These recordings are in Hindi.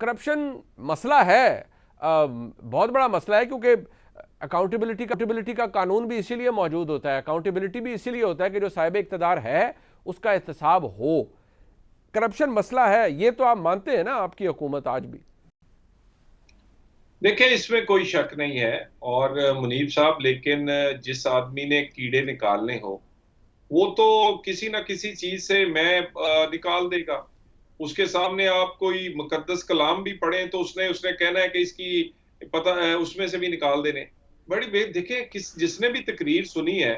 करप्शन मसला है, बहुत बड़ा मसला है, क्योंकि अकाउंटेबिलिटी का कानून भी इसीलिए मौजूद होता है, अकाउंटेबिलिटी भी इसीलिए होता है कि जो साहिब इख्तिदार है उसका एहतसाब हो। करप्शन मसला है, ये तो आप मानते हैं ना आपकी हुकूमत आज भी? देखिए, इसमें कोई शक नहीं है। और मुनीब साहब, लेकिन जिस आदमी ने कीड़े निकालने हो वो तो किसी ना किसी चीज से मैं निकाल देगा। उसके सामने आप कोई मुकद्दस कलाम भी पढ़ें तो उसने उसने कहना है कि इसकी पता है, उसमें से भी निकाल देने। बड़ी बेद देखें, जिसने भी तकरीर सुनी है,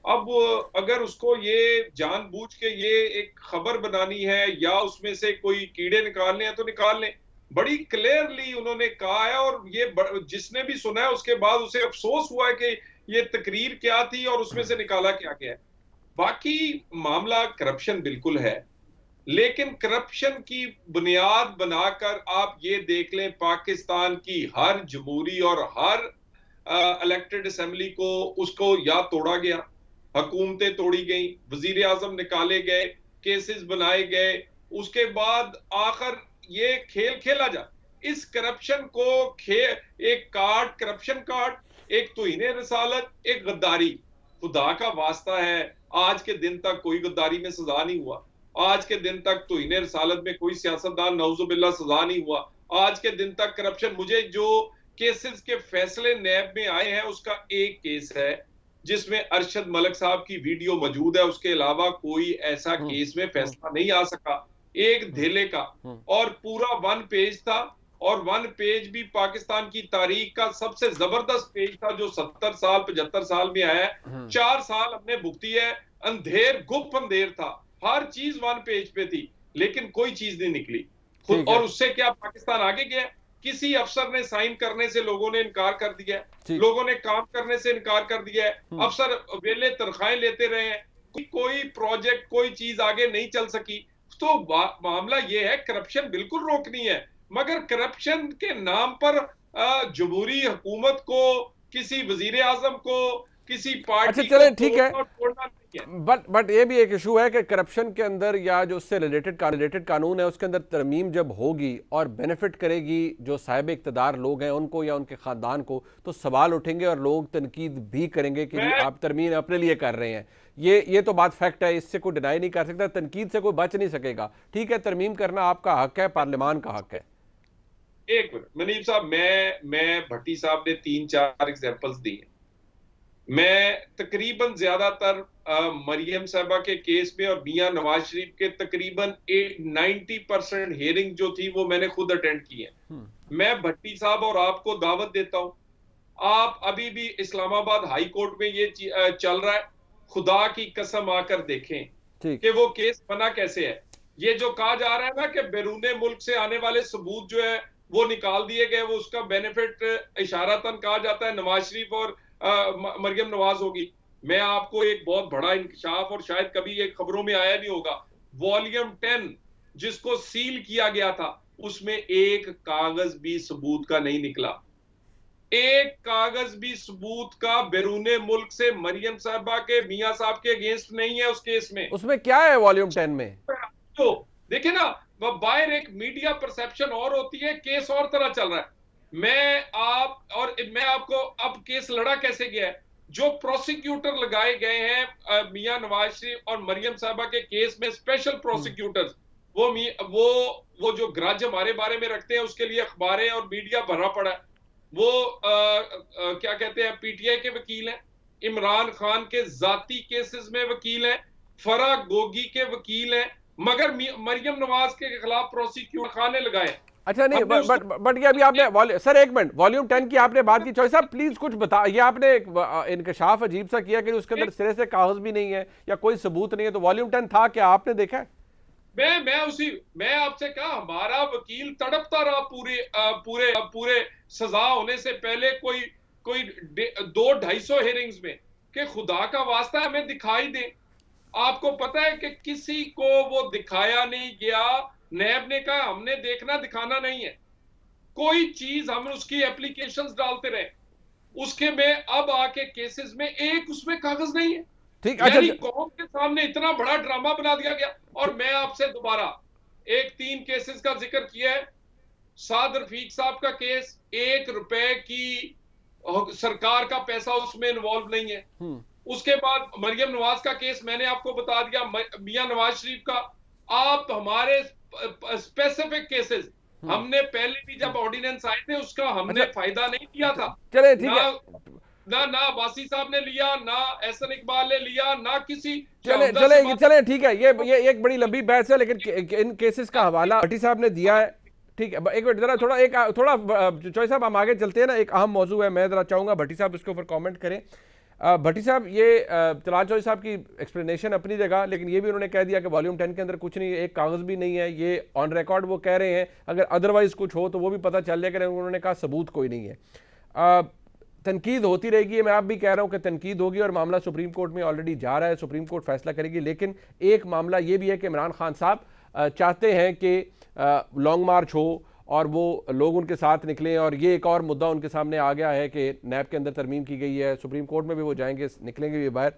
अब अगर उसको ये जानबूझ के ये एक खबर बनानी है या उसमें से कोई कीड़े निकालने हैं तो निकाल लें। बड़ी क्लियरली उन्होंने कहा है, और ये जिसने भी सुना है उसके बाद उसे अफसोस हुआ है कि ये तकरीर क्या थी और उसमें से निकाला क्या गया है। बाकी मामला करप्शन बिल्कुल है, लेकिन करप्शन की बुनियाद बनाकर आप ये देख लें, पाकिस्तान की हर जमहूरी और हर इलेक्टेड असेंबली को उसको या तोड़ा गया, हुकूमतें तोड़ी गई, वजीर आजम निकाले गए, केसेस बनाए गए। उसके बाद आखिर ये खेल खेला जा इस करप्शन को, एक कार्ड, करप्शन कार्ड, एक तौहीन रसालत, एक गद्दारी। खुदा का वास्ता है, आज के दिन तक कोई गद्दारी में सजा नहीं हुआ। आज के दिन तक तौहीन रसालत में कोई सियासतदान नौजुबिल्ला सजा नहीं हुआ। आज के दिन तक करप्शन, मुझे जो केसेस के फैसले नैब में आए हैं उसका एक केस है जिसमें अरशद मलिक साहब की वीडियो मौजूद है, उसके अलावा कोई ऐसा केस में फैसला नहीं आ सका, एक धेले का। और पूरा 1 पेज था, और 1 पेज भी पाकिस्तान की तारीख का सबसे जबरदस्त पेज था जो 70 साल 75 साल में आया है। 4 साल हमने भुगती है, अंधेर गुप्त अंधेर था, हर चीज 1 पेज पे थी, लेकिन कोई चीज नहीं निकली खुद। और उससे क्या पाकिस्तान आगे गया? किसी अफसर ने साइन करने से लोगों ने इनकार कर दिया है, लोगों ने काम करने से इनकार कर दिया है, अफसर वेले तनख्वाहें लेते रहे हैं, कोई प्रोजेक्ट, कोई चीज आगे नहीं चल सकी। तो मामला ये है, करप्शन बिल्कुल रोकनी है, मगर करप्शन के नाम पर जमहूरी हुकूमत को, किसी वजीर आजम को, किसी पार्टी अच्छा चलें, ठीक है, तोड़ना नहीं है। बट ये भी एक इशू है कि करप्शन के अंदर या जो उससे रिलेटेड कानून है उसके अंदर तरमीम जब होगी और बेनिफिट करेगी जो साहिब इक़्तिदार लोग हैं उनको या उनके ख़ानदान को, तो सवाल उठेंगे और लोग तनकीद भी करेंगे कि जी आप तरमीम अपने लिए कर रहे हैं। ये तो बात फैक्ट है, इससे कोई डिनाई नहीं कर सकता, तनकीद से कोई बच नहीं सकेगा। ठीक है, तरमीम करना आपका हक है, पार्लियामान का हक है। एक मिनट मनीब साहब, मैं भट्टी साहब ने 3-4 एग्जांपल्स दी हैं। मैं तकरीबन ज्यादातर मरियम साहबा के केस में और मियां नवाज शरीफ के तकरीबन 90% हियरिंग जो थी वो मैंने खुद अटेंड की है। मैं भट्टी साहब और आपको दावत देता हूं, आप अभी भी इस्लामाबाद हाई कोर्ट में ये चल रहा है, खुदा की कसम आकर देखें कि वो केस बना कैसे है। ये जो कहा जा रहा है ना कि बैरूने मुल्क से आने वाले सबूत जो है वो निकाल दिए गए, वो उसका बेनिफिट इशारतन कहा जाता है नवाज शरीफ और मरियम नवाज होगी। मैं आपको एक बहुत बड़ा इंकशाफ, और शायद कभी ये खबरों में आया नहीं होगा, वॉल्यूम 10 जिसको सील किया गया था उसमें एक कागज भी सबूत का नहीं निकला, एक कागज भी सबूत का बैरूने मुल्क से मरियम साहबा के मियां साहब के अगेंस्ट नहीं है उस केस में। उसमें क्या है वॉल्यूम 10 में? तो देखिए ना, बाहर एक मीडिया परसेप्शन और होती है, केस और तरह चल रहा है। मैं आपको अब केस लड़ा कैसे गया है, जो प्रोसिक्यूटर लगाए गए हैं मियां नवाज शरीफ और मरियम साहबा के केस में, स्पेशल प्रोसिक्यूटर्स, वो जो ग्रज हमारे बारे में रखते हैं उसके लिए अखबारें और मीडिया भरा पड़ा है। वो क्या कहते हैं, पीटीआई के वकील हैं, इमरान खान के जाती केसेस में वकील हैं, फराह गोगी के वकील हैं, मगर मरियम नवाज के खिलाफ प्रोसिक्यूटर खाने लगाए। अच्छा नहीं, बट ये अभी आपने सर एक मिनट, वॉल्यूम 10 की आपने बात की, चौधरी साहब प्लीज कुछ बता, ये आपने इंकशाफ अजीब सा किया कि उसके अंदर सिरे से कागज भी नहीं है या कोई सबूत नहीं है, तो वॉल्यूम 10 था क्या, आपने देखा है? मैं आपसे कहा, हमारा वकील तड़पता रहा पूरे सजा होने से पहले, कोई 200-250 हियरिंग्स में, कि खुदा का वास्ता हमें दिखाई दे। आपको पता है कि किसी को वो दिखाया नहीं गया। नैब ने कहा हमने देखना दिखाना नहीं है, कोई चीज हम उसकी एप्लीकेशंस डालते रहे, उसके में अब आके केसेस में एक उसमें कागज नहीं है। ठीक, यानी कौम के सामने इतना बड़ा ड्रामा बना दिया गया। और मैं आपसे दोबारा 3 केसेस का जिक्र किया है, साद रफीक साहब का केस, 1 रुपए की सरकार का पैसा उसमें इन्वॉल्व नहीं है। उसके बाद मरियम नवाज का केस मैंने आपको बता दिया, मियां नवाज शरीफ का। आप हमारे स्पेसिफिक केसेस, हमने पहले भी जब ऑर्डिनेंस आए थे उसका हमने फायदा नहीं लिया था। चले ठीक है, ना अब्बासी साहब ने लिया, ना एहसन इकबाल ने लिया, ना किसी। चले ठीक है, ये एक बड़ी लंबी बहस है, लेकिन इन केसेस का हवाला भट्टी साहब ने दिया है। ठीक है, एक मिनट जरा थोड़ा चौधरी साहब हम आगे चलते हैं ना, एक अहम मौजू है, मैं जरा चाहूंगा भट्टी साहब इसके ऊपर कमेंट करें। भट्टी साहब, ये तलाल चौधरी साहब की एक्सप्लेनेशन अपनी जगह, लेकिन ये भी उन्होंने कह दिया कि वॉल्यूम 10 के अंदर कुछ नहीं, एक कागज़ भी नहीं है, ये ऑन रिकॉर्ड वो कह रहे हैं, अगर अदरवाइज कुछ हो तो वो भी पता चल जाएगा। उन्होंने कहा सबूत कोई नहीं है। तनकीद होती रहेगी, मैं आप भी कह रहा हूँ कि तनकीद होगी, और मामला सुप्रीम कोर्ट में ऑलरेडी जा रहा है, सुप्रीम कोर्ट फैसला करेगी। लेकिन एक मामला ये भी है कि इमरान खान साहब चाहते हैं कि लॉन्ग मार्च हो और वो लोग उनके साथ निकलें, और ये एक और मुद्दा उनके सामने आ गया है कि नैब के अंदर तरमीम की गई है, सुप्रीम कोर्ट में भी वो जाएंगे, निकलेंगे भी बाहर।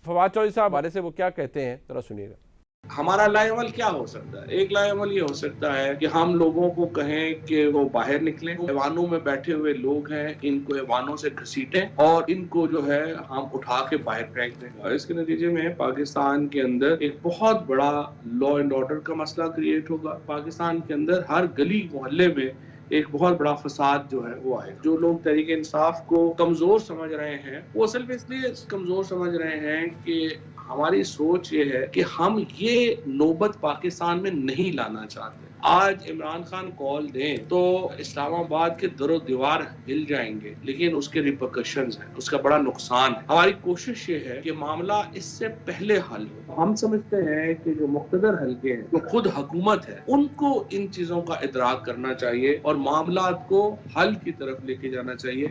फवाद चौधरी साहब बारे से वो क्या कहते हैं, जरा सुनिएगा। हमारा लाएअमल क्या हो सकता है? एक लाएअमल ये हो सकता है कि हम लोगों को कहें कि वो बाहर निकलें, ऐवानों में बैठे हुए लोग हैं, इनको ऐवानों से घसीटें और इनको जो है हम उठा के बाहर फेंक दें। और इसके नतीजे में पाकिस्तान के अंदर एक बहुत बड़ा लॉ एंड ऑर्डर का मसला क्रिएट होगा। पाकिस्तान के अंदर हर गली मोहल्ले में एक बहुत बड़ा फसाद जो है वो आएगा। जो लोग तहरीक इंसाफ को कमजोर समझ रहे हैं, वो सिर्फ इसलिए कमजोर समझ रहे हैं कि हमारी सोच ये है कि हम ये नौबत पाकिस्तान में नहीं लाना चाहते। आज इमरान खान कॉल दें तो इस्लामाबाद के दरो दीवार हिल जाएंगे, लेकिन उसके रिपरकशंस हैं, उसका बड़ा नुकसान है। हमारी कोशिश ये है कि मामला इससे पहले हल हो। हम समझते हैं कि जो मुख्तदर हल्के हैं, जो खुद हुकूमत है, उनको इन चीजों का इदराक करना चाहिए और मामला को हल की तरफ लेके जाना चाहिए।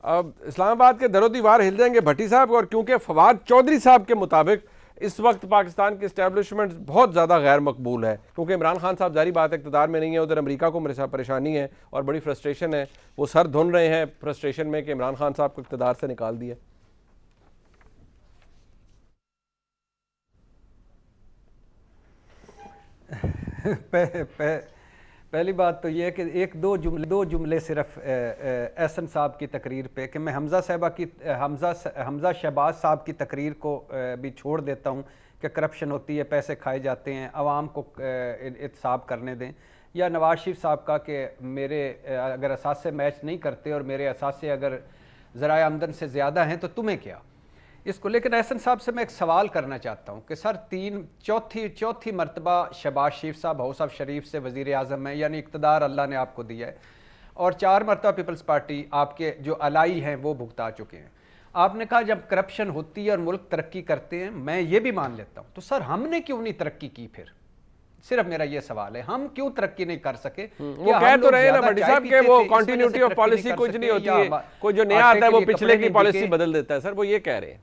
अब इस्लामाबाद के दरो दीवार हिल जाएंगे भट्टी साहब, और क्योंकि फवाद चौधरी साहब के मुताबिक इस वक्त पाकिस्तान की इस्टेब्लिशमेंट बहुत ज़्यादा गैर मकबूल है, क्योंकि इमरान खान साहब जारी बात इक़्तिदार में नहीं है, उधर अमेरिका को मेरे साथ परेशानी है और बड़ी फ्रस्ट्रेशन है, वो सर धुन रहे हैं फ्रस्ट्रेशन में कि इमरान खान साहब को इक़्तिदार से निकाल दिया। पहली बात तो ये है कि एक दो जुमले सिर्फ एहसन साहब की तकरीर पे कि मैं हमजा शहबाज साहब की तकरीर को भी छोड़ देता हूँ कि करप्शन होती है, पैसे खाए जाते हैं, आवाम को एहतसाब करने दें, या नवाज शरीफ साहब का कि मेरे अगर असासे मैच नहीं करते और मेरे असासे अगर ज़राए आमदन से ज़्यादा हैं तो तुम्हें क्या इसको। लेकिन एहसन साहब से मैं एक सवाल करना चाहता हूँ कि सर चौथी मरतबा शहबाज शरीफ साहब हाउस ऑफ शरीफ से वज़ीर आज़म है, यानी इक़्तिदार अल्लाह ने आपको दिया है, और 4 मरतबा पीपल्स पार्टी आपके जो अलाई हैं वो भुगता चुके हैं। आपने कहा जब करप्शन होती है और मुल्क तरक्की करते हैं, मैं ये भी मान लेता हूँ, तो सर हमने क्यों नहीं तरक्की की? फिर सिर्फ मेरा ये सवाल है, हम क्यों तरक्की नहीं कर सके? वो कह तो रहे हैं ना भट्टी साहब के वो कंटिन्यूटी ऑफ पॉलिसी कुछ नहीं होती है, कोई जो नया आता है वो पिछले की पॉलिसी बदल देता है, सर वो ये कह रहे हैं।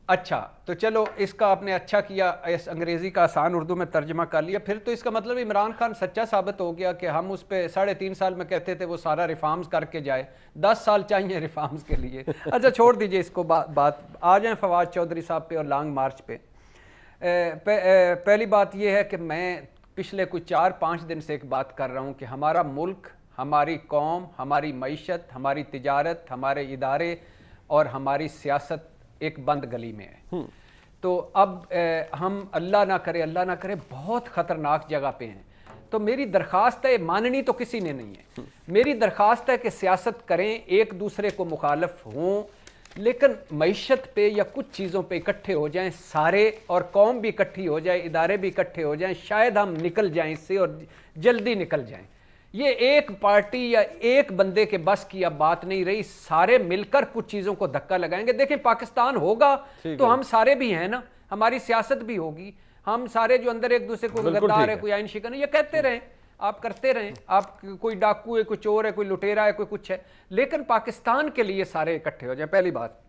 अच्छा, तो चलो इसका आपने अच्छा किया, इस अंग्रेज़ी का आसान उर्दू में तर्जमा कर लिया। फिर तो इसका मतलब इमरान खान सच्चा साबित हो गया कि हम उस पर 3.5 साल में कहते थे वो सारा रिफॉर्म्स करके जाए, 10 साल चाहिए रिफॉर्म्स के लिए। अच्छा छोड़ दीजिए इसको, बात आ जाए फवाद चौधरी साहब पे और लॉन्ग मार्च पे। पहली बात यह है कि मैं पिछले कुछ 4-5 दिन से एक बात कर रहा हूँ कि हमारा मुल्क, हमारी कौम, हमारी मईशत, हमारी तिजारत, हमारे इदारे और हमारी सियासत एक बंद गली में है। तो अब हम अल्लाह ना करे बहुत ख़तरनाक जगह पे हैं। तो मेरी दरख्वास्त है, माननी तो किसी ने नहीं है, मेरी दरख्वास्त है कि सियासत करें, एक दूसरे को मुखालफ हों, लेकिन मईशत पे या कुछ चीज़ों पे इकट्ठे हो जाएं सारे, और कौम भी इकट्ठी हो जाए, इदारे भी इकट्ठे हो जाएं, शायद हम निकल जाएं इससे और जल्दी निकल जाएं। ये एक पार्टी या एक बंदे के बस की अब बात नहीं रही, सारे मिलकर कुछ चीज़ों को धक्का लगाएंगे। देखें पाकिस्तान होगा तो हम सारे भी हैं ना, हमारी सियासत भी होगी, हम सारे जो अंदर एक दूसरे को गद्दार है, कोई आइन शिकन है, ये कहते रहें, आप करते रहें, आप कोई डाकू है, कोई चोर है, कोई लुटेरा है, कोई कुछ है, लेकिन पाकिस्तान के लिए सारे इकट्ठे हो जाए, पहली बात।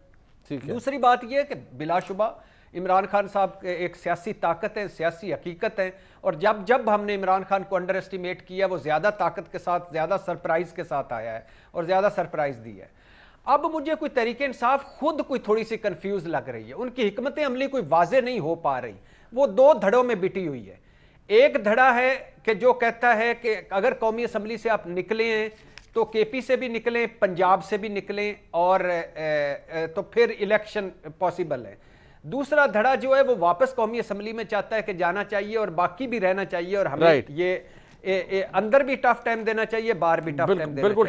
दूसरी बात यह है कि बिलाशुबा इमरान खान साहब एक सियासी ताकत है, सियासी हकीकत है, और जब हमने इमरान खान को अंडर एस्टिमेट किया, वो ज़्यादा ताकत के साथ, ज़्यादा सरप्राइज़ के साथ आया है और ज़्यादा सरप्राइज़ दी है। अब मुझे कोई तरीके इंसाफ खुद कोई थोड़ी सी कंफ्यूज लग रही है, उनकी हिकमत अमली कोई वाजे नहीं हो पा रही, वो दो धड़ों में बिटी हुई है। एक धड़ा है कि जो कहता है कि अगर कौमी असम्बली से आप निकले हैं तो केपी से भी निकलें, पंजाब से भी निकलें, और तो फिर इलेक्शन पॉसिबल है। दूसरा धड़ा जो है वो वापस कौमी असम्बली में चाहता है कि जाना चाहिए और बाकी भी रहना चाहिए, और हमें ये अंदर भी टफ टाइम देना चाहिए, बाहर भी टफ टाइम देना चाहिए।